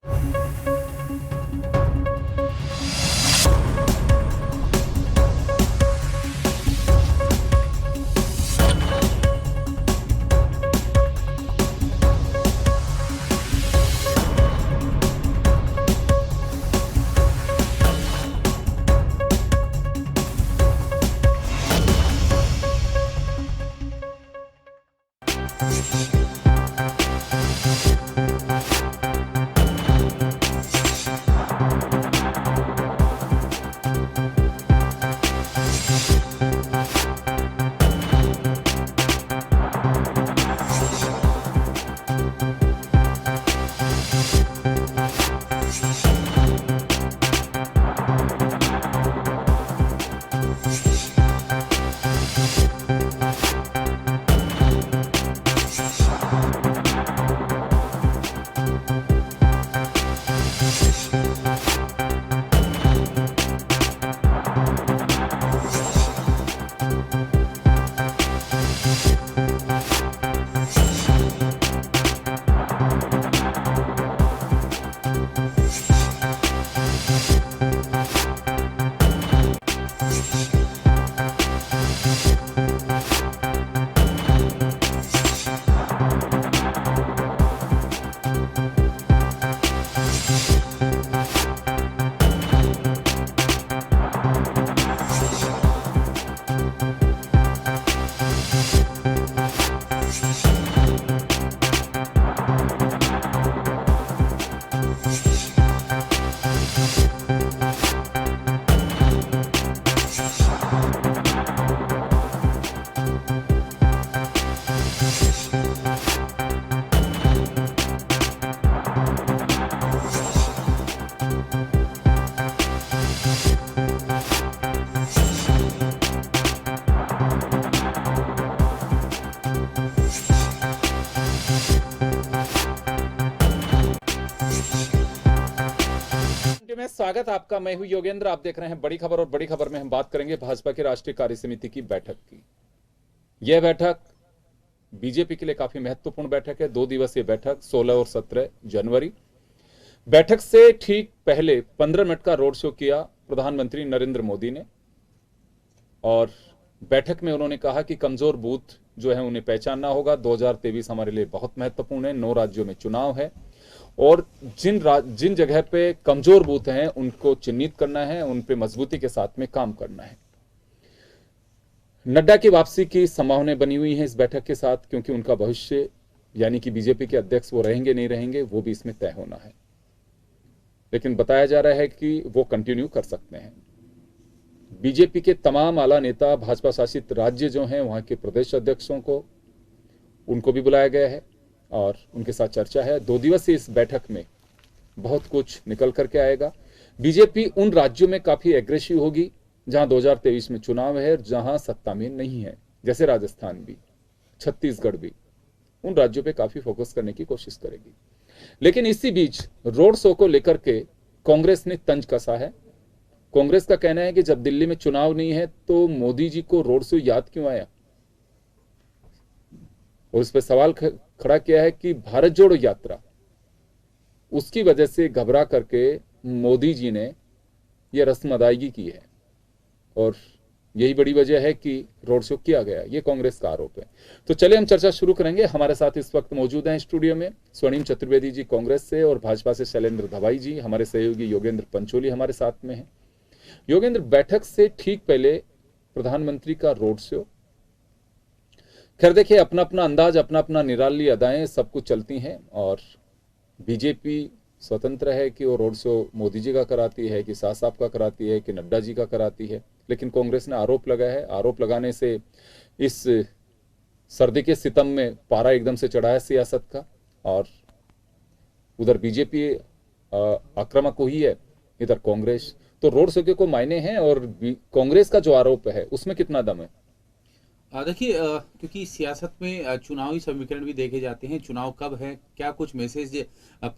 में स्वागत आपका। मैं हूं योगेंद्र। आप देख रहे हैं बड़ी खबर और बड़ी खबर में हम बात करेंगे भाजपा की राष्ट्रीय कार्य समिति की बैठक की। यह बैठक बीजेपी के लिए काफी महत्वपूर्ण बैठक है। 2 दिवसीय बैठक 16 और 17 जनवरी। बैठक से ठीक पहले 15 मिनट का रोड शो किया प्रधानमंत्री नरेंद्र मोदी ने और बैठक में उन्होंने कहा कि कमजोर बूथ जो है उन्हें पहचानना होगा। 2023 हमारे लिए बहुत महत्वपूर्ण है। 9 राज्यों में चुनाव है और जिन जगह पे कमजोर बूथ हैं उनको चिन्हित करना है, उन पे मजबूती के साथ में काम करना है। नड्डा की वापसी की संभावनाएं बनी हुई हैं इस बैठक के साथ, क्योंकि उनका भविष्य यानी कि बीजेपी के अध्यक्ष वो रहेंगे नहीं रहेंगे वो भी इसमें तय होना है। लेकिन बताया जा रहा है कि वो कंटिन्यू कर सकते हैं। बीजेपी के तमाम आला नेता, भाजपा शासित राज्य जो हैं वहां के प्रदेश अध्यक्षों को उनको भी बुलाया गया है और उनके साथ चर्चा है। 2 दिवसीय इस बैठक में बहुत कुछ निकल करके आएगा। बीजेपी उन राज्यों में काफी एग्रेसिव होगी जहां 2023 में चुनाव है, जहां सत्ता में नहीं है, जैसे राजस्थान भी, छत्तीसगढ़ भी। उन राज्यों पे काफी फोकस करने की कोशिश करेगी। लेकिन इसी बीच रोड शो को लेकर के कांग्रेस ने तंज कसा है। कांग्रेस का कहना है कि जब दिल्ली में चुनाव नहीं है तो मोदी जी को रोड शो याद क्यों आया, और इस पर सवाल खड़ा किया है कि भारत जोड़ो यात्रा, उसकी वजह से घबरा करके मोदी जी ने यह रस्म अदायगी की है और यही बड़ी वजह है कि रोड शो किया गया। ये कांग्रेस का आरोप है। तो चलिए हम चर्चा शुरू करेंगे। हमारे साथ इस वक्त मौजूद हैं स्टूडियो में स्वर्णिम चतुर्वेदी जी कांग्रेस से और भाजपा से शैलेंद्र धवाई जी, हमारे सहयोगी योगेंद्र पंचोली हमारे साथ में हैं। योगेंद्र, बैठक से ठीक पहले प्रधानमंत्री का रोड शो, खैर देखिए अपना अपना अंदाज, अपना अपना निराली अदाएं सब कुछ चलती हैं और बीजेपी स्वतंत्र है कि वो रोड शो मोदी जी का कराती है कि शाह साहब का कराती है कि नड्डा जी का कराती है। लेकिन कांग्रेस ने आरोप लगाया है। आरोप लगाने से इस सर्दी के सितम में पारा एकदम से चढ़ा है सियासत का और उधर बीजेपी आक्रामक हुई है, इधर कांग्रेस। तो रोड शो के को मायने हैं और कांग्रेस का जो आरोप है उसमें कितना दम है? देखिए, क्योंकि सियासत में चुनावी समीकरण भी देखे जाते हैं, चुनाव कब है, क्या कुछ मैसेज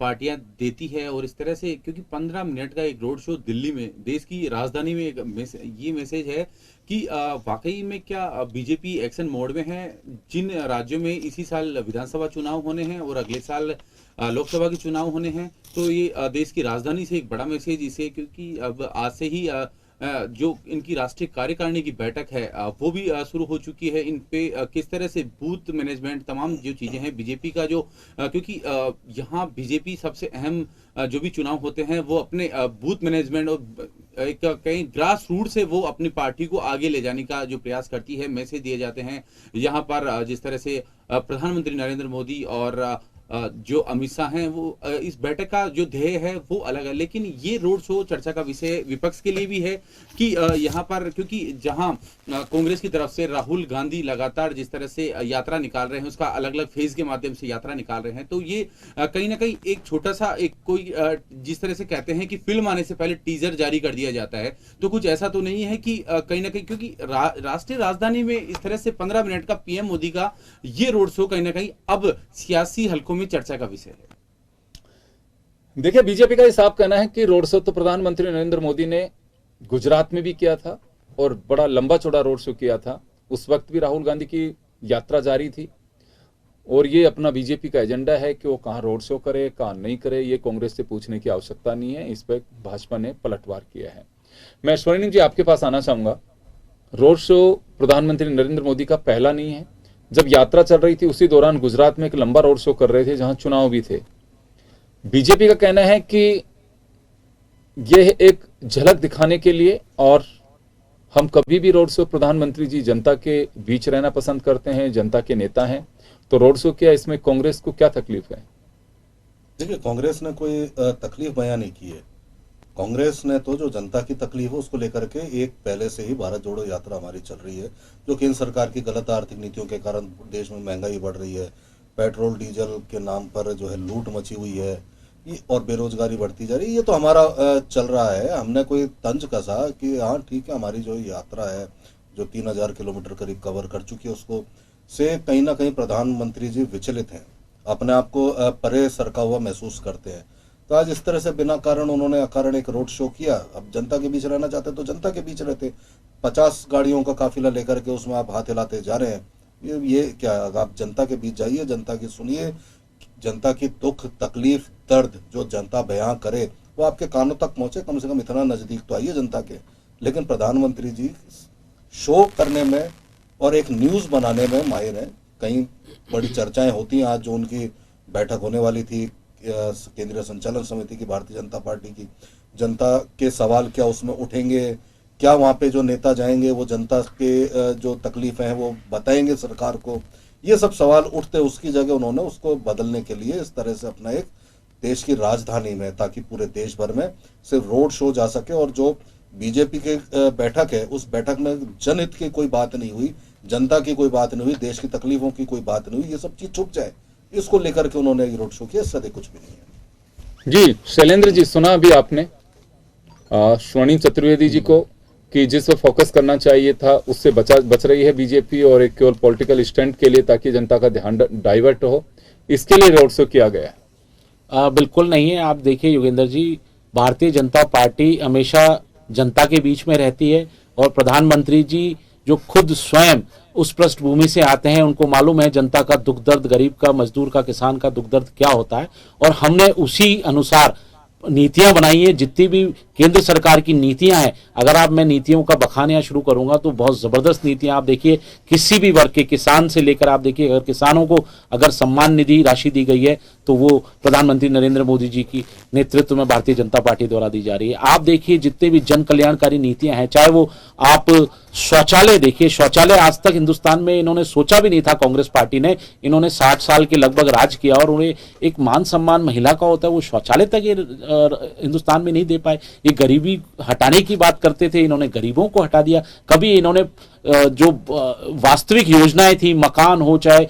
पार्टियां देती है, और इस तरह से क्योंकि 15 मिनट का एक रोड शो दिल्ली में, देश की राजधानी में, एक ये मैसेज है कि वाकई में क्या बीजेपी एक्शन मोड में है। जिन राज्यों में इसी साल विधानसभा चुनाव होने हैं और अगले साल लोकसभा के चुनाव होने हैं, तो ये देश की राजधानी से एक बड़ा मैसेज इसे, क्योंकि अब आज से ही जो इनकी राष्ट्रीय कार्यकारिणी की बैठक है वो भी शुरू हो चुकी है। इन पे किस तरह से बूथ मैनेजमेंट, तमाम जो चीजें हैं बीजेपी का, जो क्योंकि यहाँ बीजेपी सबसे अहम जो भी चुनाव होते हैं वो अपने बूथ मैनेजमेंट और एक कहीं ग्रास रूट से वो अपनी पार्टी को आगे ले जाने का जो प्रयास करती है, मैसेज दिए जाते हैं यहाँ पर। जिस तरह से प्रधानमंत्री नरेंद्र मोदी और जो अमित शाह हैं, वो इस बैठक का जो ध्येय है वो अलग है, लेकिन ये रोड शो चर्चा का विषय विपक्ष के लिए भी है कि यहाँ पर, क्योंकि जहाँ कांग्रेस की तरफ से राहुल गांधी लगातार जिस तरह से यात्रा निकाल रहे हैं, उसका अलग अलग फेज के माध्यम से यात्रा निकाल रहे हैं, तो ये कहीं ना कहीं एक छोटा सा एक कोई जिस तरह से कहते हैं कि फिल्म आने से पहले टीजर जारी कर दिया जाता है, तो कुछ ऐसा तो नहीं है कि कहीं ना कहीं, क्योंकि राष्ट्रीय राजधानी में इस तरह से 15 मिनट का पीएम मोदी का ये रोड शो कहीं ना कहीं अब सियासी हलकों में चर्चा का विषय है। देखिए, बीजेपी का साफ कहना है कि रोड शो तो प्रधानमंत्री नरेंद्र मोदी ने गुजरात में भी किया था और बड़ा लंबा चौड़ा रोड शो किया था। उस वक्त भी राहुल गांधी की यात्रा जारी थी और ये अपना बीजेपी का एजेंडा है कि वो कहाँ रोड शो करे, कहाँ नहीं करे, ये कांग्रेस से पूछने की आवश्यकता नहीं है। इस पर भाजपा ने पलटवार किया है। मैं स्वर्णिम जी आपके पास आना चाहूंगा। रोड शो प्रधानमंत्री नरेंद्र मोदी का पहला नहीं है। जब यात्रा चल रही थी उसी दौरान गुजरात में एक लंबा रोड शो कर रहे थे जहां चुनाव भी थे। बीजेपी का कहना है कि यह एक झलक दिखाने के लिए, और हम कभी भी रोड शो, प्रधानमंत्री जी जनता के बीच रहना पसंद करते हैं, जनता के नेता हैं, तो रोड शो किया, इसमें कांग्रेस को क्या तकलीफ है? देखिए, कांग्रेस ने कोई तकलीफ बयां नहीं की है। कांग्रेस ने तो जो जनता की तकलीफ है उसको लेकर के एक पहले से ही भारत जोड़ो यात्रा हमारी चल रही है, जो केंद्र सरकार की गलत आर्थिक नीतियों के कारण देश में महंगाई बढ़ रही है, पेट्रोल डीजल के नाम पर जो है लूट मची हुई है, ये और बेरोजगारी बढ़ती जा रही है। ये तो हमारा चल रहा है। हमने कोई तंज कसा कि हाँ ठीक है, हमारी जो यात्रा है जो 3000 किलोमीटर करीब कवर कर चुकी है, उसको से कहीं ना कहीं प्रधानमंत्री जी विचलित हैं, अपने आप को परे सरका हुआ महसूस करते हैं। तो आज इस तरह से बिना कारण उन्होंने अकारण एक रोड शो किया। अब जनता के बीच रहना चाहते तो जनता के बीच रहते। 50 गाड़ियों का काफिला लेकर के उसमें आप हाथ हिलाते जा रहे हैं, ये क्या? आप जनता के बीच जाइए, जनता की सुनिए, जनता की दुख तकलीफ दर्द जो जनता बयां करे वो आपके कानों तक पहुंचे। कम से कम इतना नजदीक तो आइए जनता के। लेकिन प्रधानमंत्री जी शो करने में और एक न्यूज बनाने में माहिर है। कहीं बड़ी चर्चाएं होती हैं। आज जो उनकी बैठक होने वाली थी केंद्रीय संचालन समिति की भारतीय जनता पार्टी की, जनता के सवाल क्या उसमें उठेंगे, क्या वहां पे जो नेता जाएंगे वो जनता के जो तकलीफें हैं वो बताएंगे सरकार को, ये सब सवाल उठते, उसकी जगह उन्होंने उसको बदलने के लिए इस तरह से अपना एक देश की राजधानी में, ताकि पूरे देश भर में सिर्फ रोड शो जा सके, और जो बीजेपी की बैठक है उस बैठक में जनहित की कोई बात नहीं हुई, जनता की कोई बात नहीं हुई, देश की तकलीफों की कोई बात नहीं हुई, ये सब चीज छुप जाए, इसको लेकर के उन्होंने रोड शो किया। इससे कुछ भी नहीं है। जी शैलेंद्र जी, सुना अभी आपने स्वर्णिम चतुर्वेदी जी को कि जिस पर फोकस करना चाहिए था उससे बच रही है बीजेपी, और एक केवल पॉलिटिकल स्टंट के लिए ताकि जनता का ध्यान डाइवर्ट हो, इसके लिए रोड शो किया गया। बिल्कुल नहीं है। आप देखिए योगेंद्र जी, भारतीय जनता पार्टी हमेशा जनता के बीच में रहती है, और प्रधानमंत्री जी जो खुद स्वयं उस पृष्ठभूमि से आते हैं, उनको मालूम है जनता का दुख दर्द, गरीब का, मजदूर का, किसान का दुख दर्द क्या होता है, और हमने उसी अनुसार नीतियां बनाई है। जितनी भी केंद्र सरकार की नीतियां हैं, अगर आप मैं नीतियों का बखाना शुरू करूंगा तो बहुत जबरदस्त नीतियां आप देखिए, किसी भी वर्ग के किसान से लेकर आप देखिए, अगर किसानों को अगर सम्मान निधि राशि दी गई है तो वो प्रधानमंत्री नरेंद्र मोदी जी की नेतृत्व में भारतीय जनता पार्टी द्वारा दी जा रही है। आप देखिए जितने भी जन कल्याणकारी नीतियां हैं, चाहे वो आप शौचालय देखिए, शौचालय आज तक हिंदुस्तान में इन्होंने सोचा भी नहीं था कांग्रेस पार्टी ने। इन्होंने 60 साल के लगभग राज किया, और उन्हें एक मान सम्मान महिला का होता है, वो शौचालय तक ये हिंदुस्तान में नहीं दे पाए। ये गरीबी हटाने की बात करते थे, इन्होंने गरीबों को हटा दिया। कभी इन्होंने जो वास्तविक योजनाएं थी, मकान हो चाहे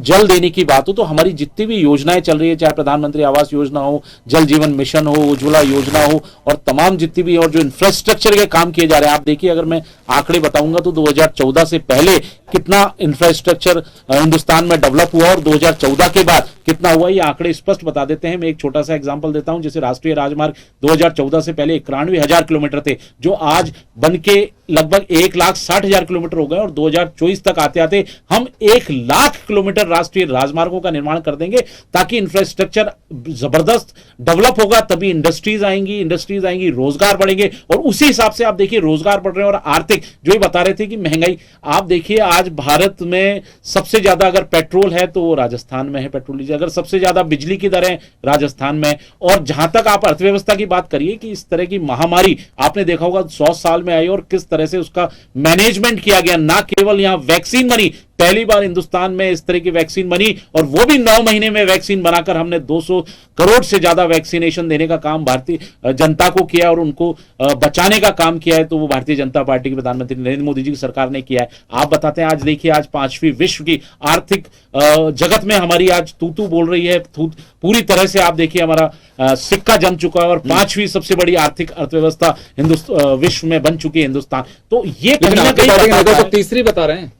जल देने की बात हो, तो हमारी जितनी भी योजनाएं चल रही है, चाहे प्रधानमंत्री आवास योजना हो, जल जीवन मिशन हो, उज्ज्वला योजना हो, और तमाम जितनी भी और जो इंफ्रास्ट्रक्चर के काम किए जा रहे हैं, आप देखिए अगर मैं आंकड़े बताऊंगा तो 2014 से पहले कितना इंफ्रास्ट्रक्चर हिंदुस्तान में डेवलप हुआ और 2014 के बाद कितना हुआ, ये आंकड़े स्पष्ट बता देते हैं। मैं एक छोटा सा एग्जांपल देता हूं, जैसे राष्ट्रीय राजमार्ग 2014 से पहले 91,000 किलोमीटर थे, जो आज बन के लगभग 1,60,000 किलोमीटर हो गए, और 2024 तक आते आते हम 1,00,000 किलोमीटर राष्ट्रीय राजमार्गों का निर्माण कर देंगे, ताकि इंफ्रास्ट्रक्चर जबरदस्त डेवलप होगा, तभी इंडस्ट्रीज आएंगी, रोजगार बढ़ेंगे, और उसी हिसाब से आप देखिए रोजगार बढ़ रहे हैं। और आर्थिक जो ही बता रहे थे कि महंगाई, आप देखिए आज भारत में सबसे ज्यादा अगर पेट्रोल है तो वो राजस्थान में है, पेट्रोल डीजल, अगर सबसे ज्यादा बिजली की दरें राजस्थान में। और जहां तक आप अर्थव्यवस्था की बात करिए कि इस तरह की महामारी आपने देखा होगा 100 साल में आई, और किस तरह से उसका मैनेजमेंट किया गया। ना केवल यहां वैक्सीन बनी, पहली बार हिंदुस्तान में इस तरह की वैक्सीन बनी, और वो भी 9 महीने में वैक्सीन बनाकर हमने 200 करोड़ से ज्यादा वैक्सीनेशन देने का काम भारतीय जनता को किया और उनको बचाने का काम किया है, तो वो भारतीय जनता पार्टी के प्रधानमंत्री नरेंद्र मोदी जी की सरकार ने किया है। आप बताते हैं, आज देखिए आज 5वीं विश्व की आर्थिक जगत में हमारी आज तू बोल रही है, पूरी तरह से आप देखिए हमारा सिक्का जम चुका है, और 5वीं सबसे बड़ी आर्थिक अर्थव्यवस्था विश्व में बन चुकी है हिंदुस्तान। तो ये कहीं ना कहीं तो तीसरी बता रहे हैं,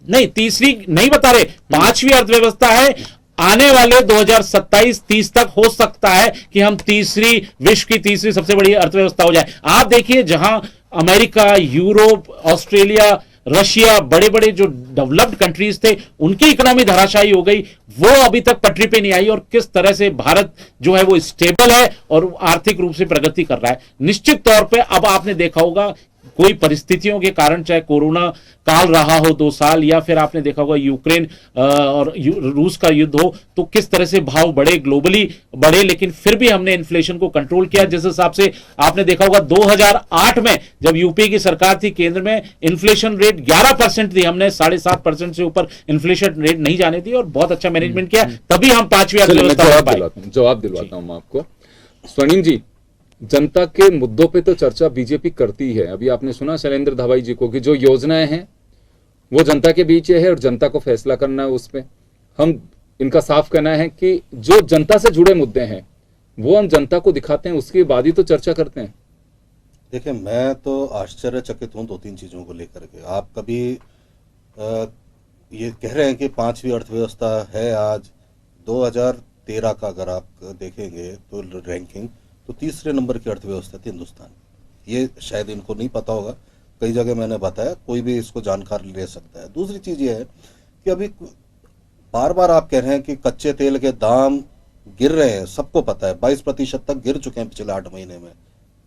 नहीं तीसरी नहीं बता रहे, 5वीं अर्थव्यवस्था है। आने वाले 2027-30 तक हो सकता है कि हम विश्व की तीसरी सबसे बड़ी अर्थव्यवस्था हो जाए। आप देखिए जहां अमेरिका, यूरोप, ऑस्ट्रेलिया, रशिया, बड़े बड़े जो डेवलप्ड कंट्रीज थे, उनकी इकोनॉमी धराशायी हो गई, वो अभी तक पटरी पे नहीं आई, और किस तरह से भारत जो है वो स्टेबल है और आर्थिक रूप से प्रगति कर रहा है। निश्चित तौर पे अब आपने देखा होगा कोई परिस्थितियों के कारण, चाहे कोरोना काल रहा हो 2 साल, या फिर आपने देखा होगा यूक्रेन और रूस का युद्ध हो, तो किस तरह से भाव बढ़े, ग्लोबली बढ़े, लेकिन फिर भी हमने इन्फ्लेशन को कंट्रोल किया। जिस हिसाब से आपने देखा होगा 2008 में जब यूपी की सरकार थी केंद्र में, इन्फ्लेशन रेट 11% थी, हमने 7.5% से ऊपर इन्फ्लेशन रेट नहीं जाने दी, और बहुत अच्छा मैनेजमेंट किया, तभी हम 5वीं अर्थव्यवस्था। जवाब दिलवाता हूं मैं आपको। स्वर्णिम जी, जनता के मुद्दों पे तो चर्चा बीजेपी करती है। अभी आपने सुना शैलेंद्र धाबाई जी को कि जो योजनाएं हैं वो जनता के बीच है और जनता को फैसला करना है उस पे। हम इनका साफ कहना है कि जो जनता से जुड़े मुद्दे हैं वो हम जनता को दिखाते हैं, उसके बाद ही तो चर्चा करते हैं। देखिए, मैं तो आश्चर्यचकित हूँ 2-3 चीज़ों को लेकर के। आप कभी ये कह रहे हैं कि 5वीं अर्थव्यवस्था है आज। 2013 का अगर आप देखेंगे तो रैंकिंग, तो 3रे नंबर की अर्थव्यवस्था थी हिंदुस्तान। ये शायद इनको नहीं पता होगा, कई जगह मैंने बताया, कोई भी इसको जानकारी ले सकता है। दूसरी चीज़ ये है कि अभी बार बार आप कह रहे हैं कि कच्चे तेल के दाम गिर रहे हैं, सबको पता है 22% तक गिर चुके हैं पिछले 8 महीने में।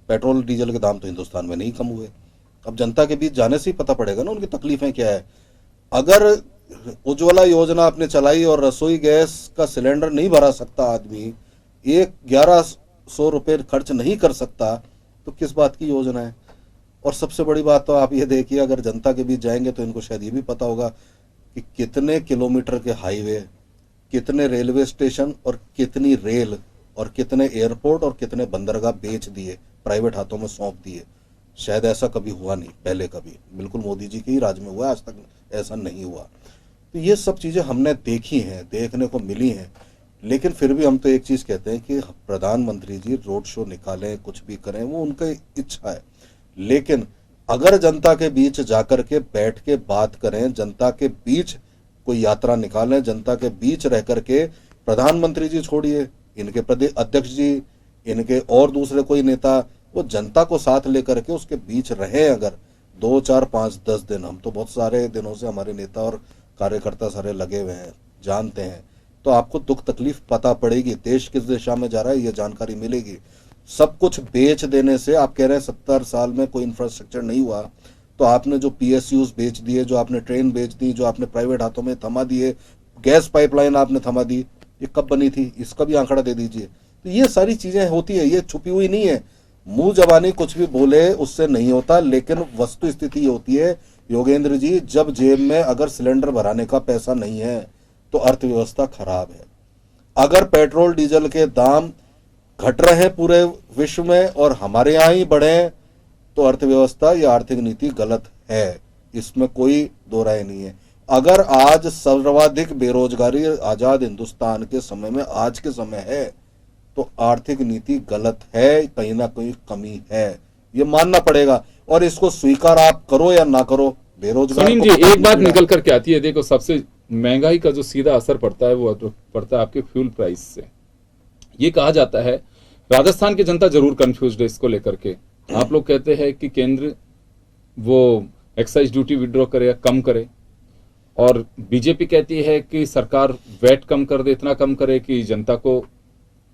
पेट्रोल डीजल के दाम तो हिंदुस्तान में नहीं कम हुए। अब जनता के बीच जाने से ही पता पड़ेगा ना उनकी तकलीफें क्या है। अगर उज्ज्वला योजना आपने चलाई और रसोई गैस का सिलेंडर नहीं भरा सकता आदमी, 1100 रुपये खर्च नहीं कर सकता, तो किस बात की योजना है। और सबसे बड़ी बात तो आप ये देखिए, अगर जनता के बीच जाएंगे तो इनको शायद ये भी पता होगा कि कितने किलोमीटर के हाईवे, कितने रेलवे स्टेशन और कितनी रेल और कितने एयरपोर्ट और कितने बंदरगाह बेच दिए, प्राइवेट हाथों में सौंप दिए। शायद ऐसा कभी हुआ नहीं पहले, कभी बिल्कुल मोदी जी के ही राज में हुआ, आज तक ऐसा नहीं हुआ। तो ये सब चीज़ें हमने देखी हैं, देखने को मिली हैं। लेकिन फिर भी हम तो एक चीज़ कहते हैं कि प्रधानमंत्री जी रोड शो निकालें, कुछ भी करें, वो उनका इच्छा है। लेकिन अगर जनता के बीच जाकर के बैठ के बात करें, जनता के बीच कोई यात्रा निकालें, जनता के बीच रह करके, प्रधानमंत्री जी छोड़िए, इनके प्रदेश अध्यक्ष जी, इनके और दूसरे कोई नेता, वो जनता को साथ लेकर के उसके बीच रहें अगर 2, 4, 5, 10 दिन। हम तो बहुत सारे दिनों से हमारे नेता और कार्यकर्ता सारे लगे हुए हैं, जानते हैं, तो आपको दुख तकलीफ पता पड़ेगी, देश किस दिशा में जा रहा है ये जानकारी मिलेगी। सब कुछ बेच देने से, आप कह रहे हैं 70 साल में कोई इंफ्रास्ट्रक्चर नहीं हुआ, तो आपने जो PSUs बेच दिए, जो आपने ट्रेन बेच दी, जो आपने प्राइवेट हाथों में थमा दिए, गैस पाइपलाइन आपने थमा दी, ये कब बनी थी, इसका भी आंकड़ा दे दीजिए। तो ये सारी चीजें होती है, ये छुपी हुई नहीं है। मुंह जबानी कुछ भी बोले उससे नहीं होता, लेकिन वस्तु स्थिति ये होती है योगेंद्र जी, जब जेब में अगर सिलेंडर भराने का पैसा नहीं है तो अर्थव्यवस्था खराब है। अगर पेट्रोल डीजल के दाम घट रहे हैं पूरे विश्व में और हमारे यहाँ ही बढ़े, तो अर्थव्यवस्था या आर्थिक नीति गलत है। इसमें कोई दो राय नहीं है। अगर आज सर्वाधिक बेरोजगारी आजाद हिंदुस्तान के समय में आज के समय है तो आर्थिक नीति गलत है, कहीं ना कहीं कमी है, ये मानना पड़ेगा। और इसको स्वीकार आप करो या ना करो, बेरोजगार सुनील जी एक बात निकल करके आती है, देखो सबसे महंगाई का जो सीधा असर पड़ता है वो पड़ता है आपके फ्यूल प्राइस से। ये कहा जाता है, राजस्थान की जनता जरूर कंफ्यूज्ड है इसको लेकर के। आप लोग कहते हैं कि केंद्र वो एक्साइज ड्यूटी विड्रॉ करे या कम करे, और बीजेपी कहती है कि सरकार वैट कम कर दे, इतना कम करे कि जनता को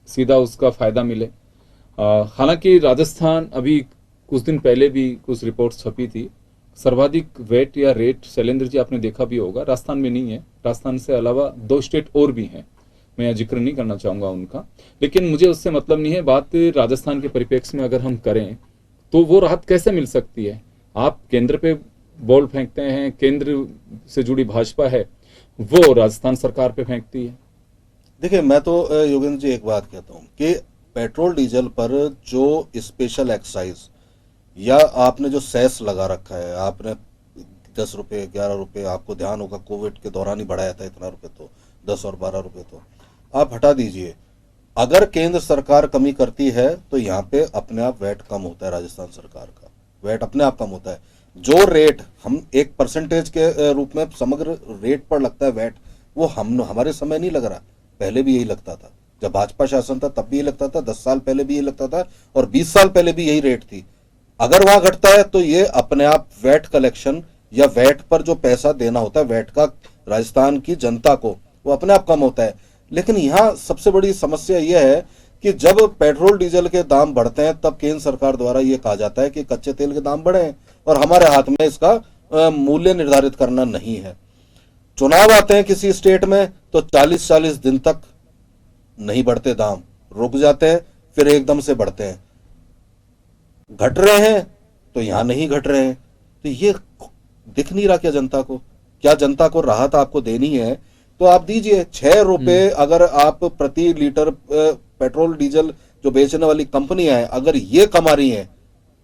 सीधा उसका फायदा मिले। हालांकि राजस्थान अभी कुछ दिन पहले भी कुछ रिपोर्ट्स छपी थी, सर्वाधिक वैट या रेट शैलेंद्र जी आपने देखा भी होगा राजस्थान में नहीं है। राजस्थान से अलावा 2 स्टेट और भी हैं, मैं यहाँ जिक्र नहीं करना चाहूंगा उनका, लेकिन मुझे उससे मतलब नहीं है। बात राजस्थान के परिप्रेक्ष्य में अगर हम करें तो वो राहत कैसे मिल सकती है? आप केंद्र पे बॉल फेंकते हैं, केंद्र से जुड़ी भाजपा है वो राजस्थान सरकार पे फेंकती है। देखिए मैं तो योगेंद्र जी एक बात कहता हूँ कि पेट्रोल डीजल पर जो स्पेशल एक्साइज या आपने जो सेस लगा रखा है, आपने 10 रुपये 11 रुपये, आपको ध्यान होगा कोविड के दौरान ही बढ़ाया था इतना रुपये, तो 10 और 12 रुपये तो आप हटा दीजिए। अगर केंद्र सरकार कमी करती है तो यहाँ पे अपने आप वैट कम होता है, राजस्थान सरकार का वैट अपने आप कम होता है। जो रेट हम एक परसेंटेज के रूप में समग्र रेट पर लगता है वैट, वो हमारे समय नहीं लग रहा, पहले भी यही लगता था। जब भाजपा शासन था तब भी यही लगता था, 10 साल पहले भी यही लगता था, और 20 साल पहले भी यही रेट थी। अगर वहां घटता है तो ये अपने आप वैट कलेक्शन या वैट पर जो पैसा देना होता है वैट का राजस्थान की जनता को, वो अपने आप कम होता है। लेकिन यहाँ सबसे बड़ी समस्या यह है कि जब पेट्रोल डीजल के दाम बढ़ते हैं तब केंद्र सरकार द्वारा यह कहा जाता है कि कच्चे तेल के दाम बढ़े हैं, और हमारे हाथ में इसका मूल्य निर्धारित करना नहीं है। चुनाव आते हैं किसी स्टेट में तो 40-40 दिन तक नहीं बढ़ते दाम, रुक जाते हैं, फिर एकदम से बढ़ते हैं। घट रहे हैं तो यहां नहीं घट रहे हैं, तो ये दिख नहीं रहा क्या जनता को? क्या जनता को राहत आपको देनी है तो आप दीजिए 6 रुपए। अगर आप प्रति लीटर पेट्रोल डीजल जो बेचने वाली कंपनियां हैं अगर ये कमा रही हैं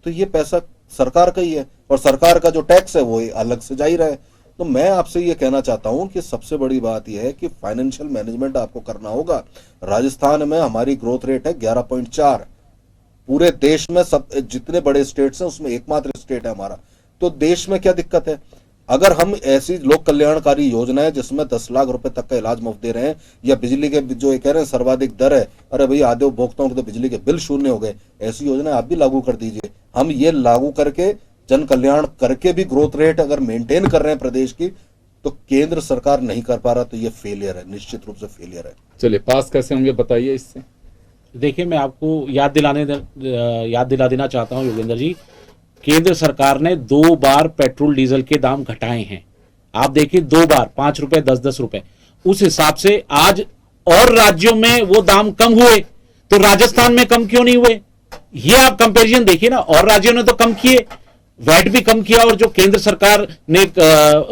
तो ये पैसा सरकार का ही है, और सरकार का जो टैक्स है वो अलग से जा ही रहा है। तो मैं आपसे ये कहना चाहता हूं कि सबसे बड़ी बात यह है कि फाइनेंशियल मैनेजमेंट आपको करना होगा। राजस्थान में हमारी ग्रोथ रेट है 11.4, पूरे देश में सब जितने बड़े स्टेट्स हैं उसमें एकमात्र स्टेट है हमारा। तो देश में क्या दिक्कत है? अगर हम ऐसी लोक कल्याणकारी योजनाएं जिसमें 10 लाख रुपए तक का इलाज मुफ्त दे रहे हैं, या बिजली के जो कह रहे हैं सर्वाधिक दर है, अरे भाई आधे उपभोक्ताओं के तो बिजली के बिल शून्य हो गए, ऐसी योजना आप भी लागू कर दीजिए। हम ये लागू करके जन कल्याण करके भी ग्रोथ रेट अगर मेंटेन कर रहे हैं प्रदेश की, तो केंद्र सरकार नहीं कर पा रहा तो ये फेलियर है, निश्चित रूप से फेलियर है। चलिए पास कैसे होंगे बताइए इससे। देखिए मैं आपको याद दिला देना चाहता हूं योगेंद्र जी, केंद्र सरकार ने 2 बार पेट्रोल डीजल के दाम घटाए हैं। आप देखिए 2 बार 5 रुपए 10-10 रुपए, उस हिसाब से आज और राज्यों में वो दाम कम हुए तो राजस्थान में कम क्यों नहीं हुए? ये आप कंपैरिजन देखिए ना, और राज्यों ने तो कम किए, वैट भी कम किया, और जो केंद्र सरकार ने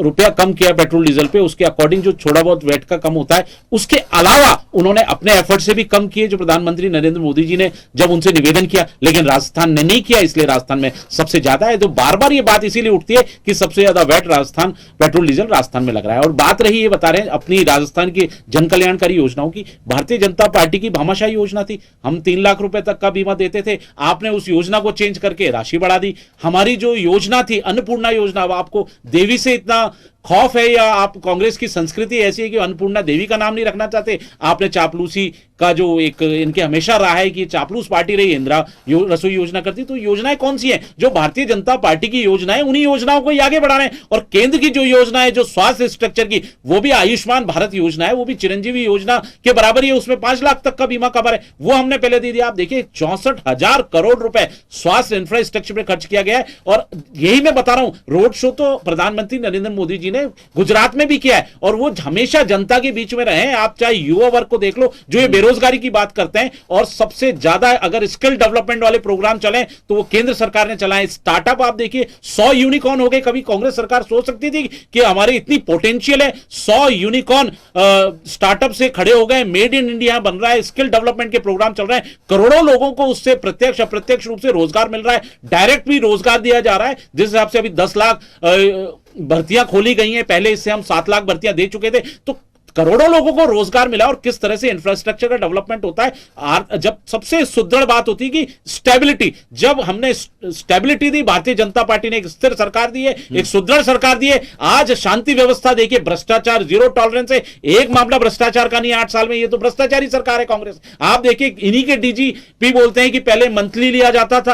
रुपया कम किया पेट्रोल डीजल पे उसके अकॉर्डिंग जो थोड़ा बहुत वैट का कम होता है, उसके अलावा उन्होंने अपने एफर्ट से भी कम किए जो प्रधानमंत्री नरेंद्र मोदी जी ने जब उनसे निवेदन किया, लेकिन राजस्थान ने नहीं किया, इसलिए राजस्थान में सबसे ज्यादा है। तो बार बार ये बात इसीलिए उठती है कि सबसे ज्यादा VAT Rajasthan, petrol diesel Rajasthan में लग रहा है। और बात रही, ये बता रहे हैं अपनी राजस्थान की जन कल्याणकारी योजनाओं की, भारतीय जनता पार्टी की भामाशाही योजना थी, हम 3 लाख रुपए तक का बीमा देते थे, आपने उस योजना को चेंज करके राशि बढ़ा दी। हमारी जो योजना थी अन्नपूर्णा योजना, अब आपको देवी से इतना खौफ है या आप कांग्रेस की संस्कृति ऐसी है कि अन्नपूर्णा देवी का नाम नहीं रखना चाहते, आपने चापलूसी का जो एक इनके हमेशा रहा है कि चापलूस पार्टी रही, इंदिरा रसोई योजना करती। तो योजनाएं कौन सी हैं? जो भारतीय जनता पार्टी की योजनाएं, उन्हीं योजनाओं को ही आगे बढ़ा रहे हैं। और केंद्र की जो योजना है जो स्वास्थ्य स्ट्रक्चर की, वो भी आयुष्मान भारत योजना है, वो भी चिरंजीवी योजना के बराबर ही है, उसमें 5 लाख तक का बीमा कवर है, वो हमने पहले दे दिया। आप देखिए 64,000 करोड़ रुपए स्वास्थ्य इंफ्रास्ट्रक्चर पर खर्च किया गया है। और यही मैं बता रहा हूं, रोड शो तो प्रधानमंत्री नरेंद्र मोदी जी ने गुजरात में भी किया है, और वो हमेशा जनता के बीच में रहे हैं। आप चाहे युवा वर्ग को देख लो जो ये बेरोजगारी की बात करते हैं, और सबसे ज्यादा अगर स्किल डेवलपमेंट वाले प्रोग्राम चले तो वो केंद्र सरकार ने चलाए। स्टार्टअप आप देखिए 100 यूनिकॉर्न हो गए। कभी कांग्रेस सरकार सोच सकती थी कि हमारी इतनी पोटेंशियल है, 100 यूनिकॉर्न स्टार्टअप से खड़े हो गए, मेड इन इंडिया बन रहा है, स्किल डेवलपमेंट के प्रोग्राम चल रहे हैं, करोड़ों लोगों को उससे प्रत्यक्ष अप्रत्यक्ष रूप से रोजगार मिल रहा है, डायरेक्ट भी रोजगार दिया जा रहा है। जिस हिसाब से अभी 10 लाख भर्तियां खोली गई हैं, पहले इससे हम 7 लाख भर्तियां दे चुके थे, तो करोड़ों लोगों को रोजगार मिला। और किस तरह से इंफ्रास्ट्रक्चर का डेवलपमेंट होता है, जब सबसे सुदृढ़ बात होती है कि स्टेबिलिटी, जब हमने स्टेबिलिटी दी, भारतीय जनता पार्टी ने एक स्थिर सरकार दी है, एक सुदृढ़ सरकार दी है। आज शांति व्यवस्था देखिए, भ्रष्टाचार जीरो टॉलरेंस है, एक मामला भ्रष्टाचार का नहीं 8 साल में, ये तो भ्रष्टाचारी सरकार है कांग्रेस। आप देखिए इन्हीं के डीजीपी बोलते हैं कि पहले मंथली लिया जाता था,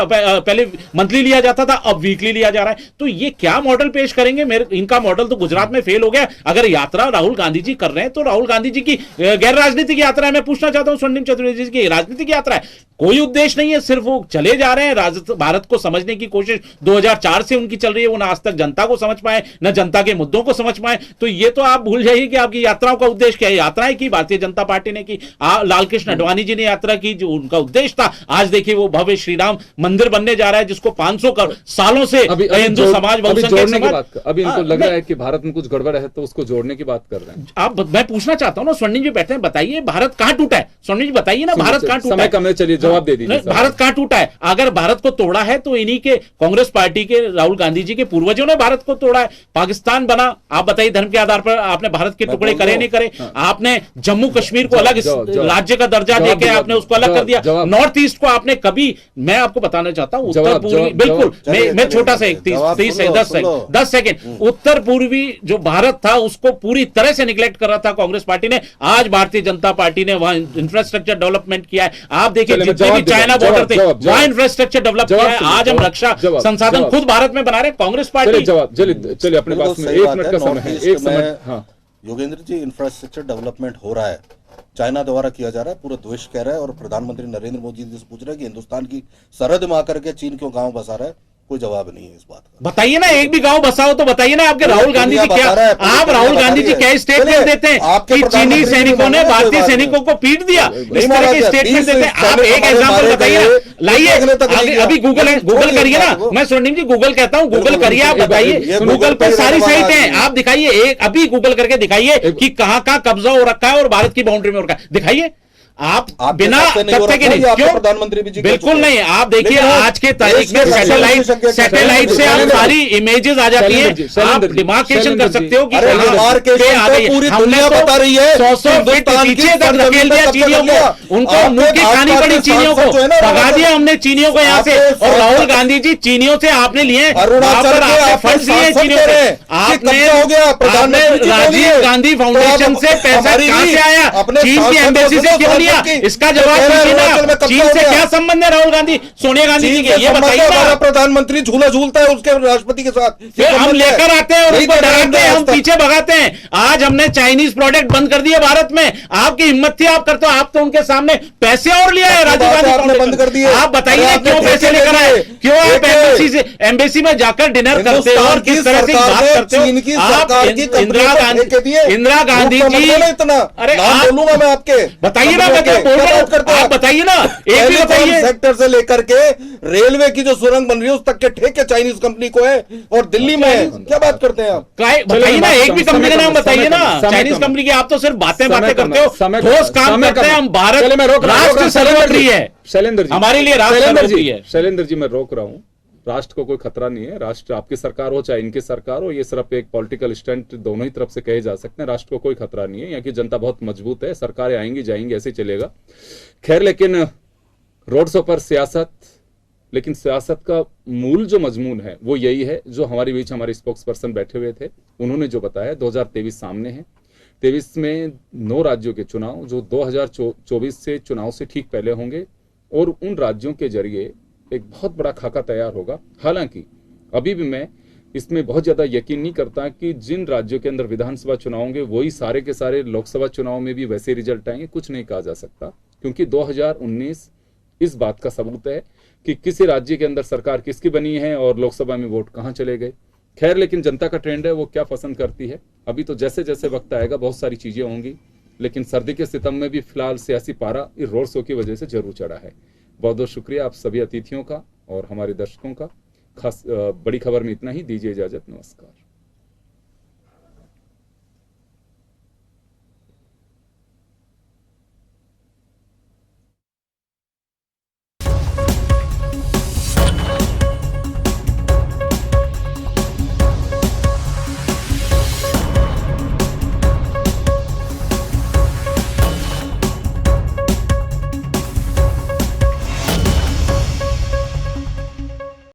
अब वीकली लिया जा रहा है। तो ये क्या मॉडल पेश करेंगे? इनका मॉडल तो गुजरात में फेल हो गया। अगर यात्रा राहुल गांधी जी कर रहे हैं तो राहुल गांधी जी की गैर राजनीतिक यात्रा है। मैं पूछना चाहता हूं स्वर्णिम चतुर्वेदी जी की राजनीतिक यात्रा है, कोई उद्देश्य नहीं है, सिर्फ वो चले जा रहे हैं। भारत को समझने की कोशिश 2004 से उनकी चल रही है, वो ना आज तक जनता को समझ पाए, ना जनता के मुद्दों को समझ पाए। तो ये तो आप भूल जाइए कि आपकी यात्राओं का उद्देश्य क्या है। यात्राएं की भारतीय जनता पार्टी ने की, लाल कृष्ण आडवाणी जी ने यात्रा की, जो उनका उद्देश्य था। आज देखिए वो भव्य श्री राम मंदिर बनने जा रहा है, जिसको 500 सालों से हिंदू समाज अभी इनको लग रहा है कि भारत में कुछ गड़बड़ है, तो उसको जोड़ने की बात कर रहे हैं आप। मैं पूछना चाहता हूं ना, स्वर्णिम जी बैठे हैं, बताइए भारत कहां टूटा है? स्वर्णिम जी बताइए ना, भारत कहां टूटा है? समय कम है, चलिए जवाब दे दीजिए। भारत कहां टूटा है? अगर भारत को तोड़ा है तो इन्हीं के कांग्रेस पार्टी के राहुल गांधी जी के पूर्वजों ने भारत को तोड़ा है। पाकिस्तान बना, आप बताइए धर्म के आधार पर आपने भारत के टुकड़े करे नहीं करे? आपने जम्मू कश्मीर को अलग राज्य का दर्जा देके आपने उसको अलग कर दिया। नॉर्थ ईस्ट को आपने कभी, मैं आपको बताना चाहता हूं, उत्तर पूर्वी, बिल्कुल मैं छोटा सा 10 सेकेंड, उत्तर पूर्वी जो भारत था उसको पूरी तरह से निगलेक्ट कर रहा था कांग्रेस पार्टी ने। आज भारतीय जनता पार्टी ने वहां इंफ्रास्ट्रक्चर डेवलपमेंट किया है। आप देखिए जितने भी चाइना बॉर्डर थे वहां इंफ्रास्ट्रक्चर डेवलप किया है। आज हम रक्षा संसाधन खुद भारत में बना रहे हैं। कांग्रेस पार्टी चलिए अपने पास में 1 मिनट का समय है, 1 समय। हाँ योगेंद्र जी, इंफ्रास्ट्रक्चर डेवलपमेंट हो रहा है, चाइना द्वारा किया जा रहा है, पूरा देश कह रहा है, और प्रधानमंत्री नरेंद्र मोदी जी से पूछ रहे हैं कि हिंदुस्तान की सरहद में आकर के चीन क्यों गांव बसा रहा है। कोई जवाब नहीं है इस बात का। बताइए ना, एक भी गांव बसाओ तो बताइए ना। आपके राहुल गांधी जी क्या, आप राहुल गांधी जी क्या स्टेटमेंट देते हैं कि चीनी सैनिकों ने भारतीय सैनिकों को पीट दिया, इस तरह के स्टेटमेंट देते हैं? आप एक एग्जांपल बताइए, लाइए अभी गूगल करिए ना। मैं स्वर्णिम जी गूगल कहता हूं, गूगल करिए, आप बताइए। गूगल पर सारी साइट है, आप दिखाइए, एक अभी गूगल करके दिखाइए कि कहां कहां कब्जा हो रखा है और भारत की बाउंड्री में हो रखा है, दिखाइए। आप बिना तथ्य के नहीं, क्यों? प्रधानमंत्री भी बिल्कुल नहीं। आप देखिए आज के तारीख में सैटेलाइट से आप सारी इमेजेस आ जाती है, आप डिमार्केशन कर सकते हो कि पूरी दुनिया बता रही है 100 फीट पीछे तक धकेल दिया चीनियों को, उनको मुंह की खानी पड़ी चीनियों को, भगा दिया हमने चीनियों को यहाँ से। और राहुल गांधी जी चीनियों से आपने लिए फंड लिए चीनियों से, आपने राजीव गांधी फाउंडेशन से पैसा कहां से आया? चीन की एम्बेसी से क्यों? इसका जवाब दीजिए ना। चीन से क्या संबंध है राहुल गांधी सोनिया गांधी जी के? ये बताइए ना। प्रधानमंत्री झूला झूलता है उसके राष्ट्रपति के साथ, फिर हम लेकर आते हैं और उनको डराते हैं, हम पीछे भगाते हैं। आज हमने चाइनीज प्रोडक्ट बंद कर दिए भारत में, आपकी हिम्मत थी आप करते हो। आप तो उनके सामने पैसे और लिया है राजीव गांधी बंद कर दिए। आप बताइए क्यों पैसे लेकर आए? क्यों आप एम्बेसी में जाकर डिनर करते हो और किस तरह से बात करते हो? इंदिरा गांधी जी, अरे बोलूंगा मैं आपके, बताइए ना, आप बताइए ना, एक भी बताइए। सेक्टर से लेकर के रेलवे की जो सुरंग बन रही है उस तक के ठेके चाइनीज कंपनी को है, और दिल्ली में क्या बात करते हैं आप? बताइए ना, एक भी कंपनी का नाम बताइए ना चाइनीज कंपनी की। आप तो सिर्फ बातें करते हो, ठोस काम करते हैं। हम भारत राष्ट्र सर्वोपरि है, शैलेंद्र जी हमारे लिए राष्ट्र सर्वोपरि है। शैलेंद्र जी मैं रोक रहा हूं, राष्ट्र को कोई खतरा नहीं है। राष्ट्र आपकी सरकार हो चाहे इनकी सरकार हो, ये सिर्फ एक पॉलिटिकल स्टंट दोनों ही तरफ से कहे जा सकते हैं। राष्ट्र को कोई खतरा नहीं है, यहाँ की जनता बहुत मजबूत है, सरकारें आएंगी जाएंगी, ऐसे चलेगा। खैर, लेकिन रोड शो पर सियासत, लेकिन सियासत का मूल जो मजमून है वो यही है जो हमारे बीच हमारे स्पोक्स पर्सन बैठे हुए थे, उन्होंने जो बताया। 2023 सामने है, 23 में 9 राज्यों के चुनाव जो 2024 से चुनाव से ठीक पहले होंगे, और उन राज्यों के जरिए एक बहुत बड़ा खाका तैयार होगा। हालांकि अभी भी मैं इसमें बहुत ज्यादा यकीन नहीं करता कि जिन राज्यों के अंदर विधानसभा चुनाव होंगे वही सारे के सारे लोकसभा चुनाव में भी वैसे रिजल्ट आएंगे। कुछ नहीं कहा जा सकता, क्योंकि 2019 इस बात का सबूत है कि किसी राज्य के अंदर सरकार किसकी बनी है और लोकसभा में वोट कहां चले गए। खैर, लेकिन जनता का ट्रेंड है, वो क्या पसंद करती है। अभी तो जैसे जैसे वक्त आएगा बहुत सारी चीजें होंगी, लेकिन सर्दी के सितम में भी फिलहाल सियासी पारा इस रोड शो की वजह से जरूर चढ़ा है। बहुत बहुत शुक्रिया आप सभी अतिथियों का और हमारे दर्शकों का। खास बड़ी खबर में इतना ही, दीजिए इजाजत, नमस्कार।